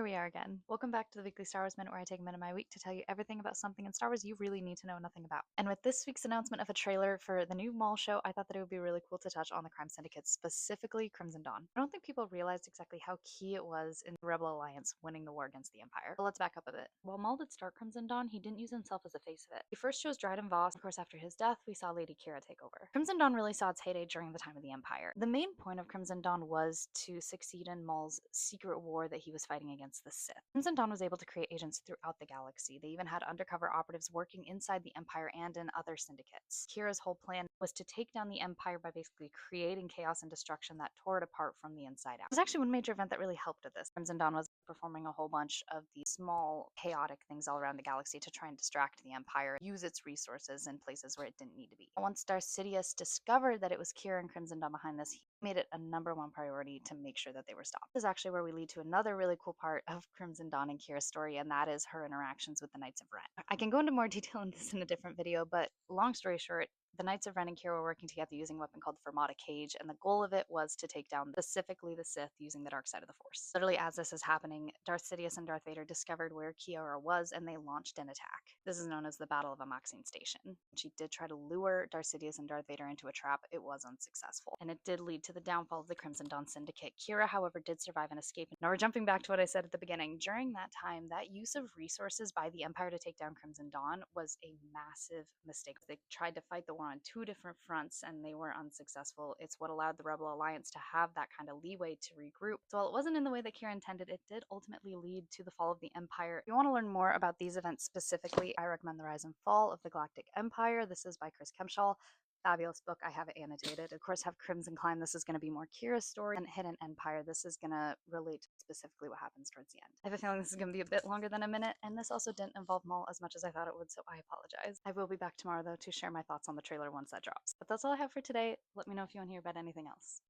we are again. Welcome back to the Weekly Star Wars Minute, where I take a minute of my week to tell you everything about something in Star Wars you really need to know nothing about. And with this week's announcement of a trailer for the new Maul show, I thought that it would be really cool to touch on the Crime Syndicate, specifically Crimson Dawn. I don't think people realized exactly how key it was in the Rebel Alliance winning the war against the Empire. But let's back up a bit. While Maul did start Crimson Dawn, he didn't use himself as the face of it. He first chose Dryden Voss. Of course, after his death, we saw Lady Kira take over. Crimson Dawn really saw its heyday during the time of the Empire. The main point of Crimson Dawn was to succeed in Maul's secret war that he was fighting against the Sith. Crimson Dawn was able to create agents throughout the galaxy. They even had undercover operatives working inside the Empire and in other syndicates. Kira's whole plan was to take down the Empire by basically creating chaos and destruction that tore it apart from the inside out. There's actually one major event that really helped with this. Crimson Dawn was performing a whole bunch of these small, chaotic things all around the galaxy to try and distract the Empire, use its resources in places where it didn't need to be. Once Darth Sidious discovered that it was Kira and Crimson Dawn behind this, he made it a #1 priority to make sure that they were stopped. This is actually where we lead to another really cool part of Crimson Dawn and Kira's story, and that is her interactions with the Knights of Ren. I can go into more detail in this in a different video, but long story short, the Knights of Ren and Kira were working together using a weapon called the Fermata Cage, and the goal of it was to take down specifically the Sith using the dark side of the Force. Literally, as this is happening, Darth Sidious and Darth Vader discovered where Kiora was, and they launched an attack. This is known as the Battle of Amaxine Station. She did try to lure Darth Sidious and Darth Vader into a trap. It was unsuccessful, and it did lead to the downfall of the Crimson Dawn Syndicate. Kira, however, did survive and escape. Now we're jumping back to what I said at the beginning. During that time, that use of resources by the Empire to take down Crimson Dawn was a massive mistake. They tried to fight the war on two different fronts, and they were unsuccessful. It's what allowed the Rebel Alliance to have that kind of leeway to regroup. So while it wasn't in the way that Kira intended, it did ultimately lead to the fall of the Empire. If you want to learn more about these events specifically, I recommend The Rise and Fall of the Galactic Empire. This is by Chris Kempshall. Fabulous book. I have it annotated. Of course, have Crimson Climb. This is going to be more Kira's story, and Hidden Empire. This is going to relate to specifically what happens towards the end. I have a feeling this is going to be a bit longer than a minute, and this also didn't involve Maul as much as I thought it would, so I apologize. I will be back tomorrow, though, to share my thoughts on the trailer once that drops. But that's all I have for today. Let me know if you want to hear about anything else.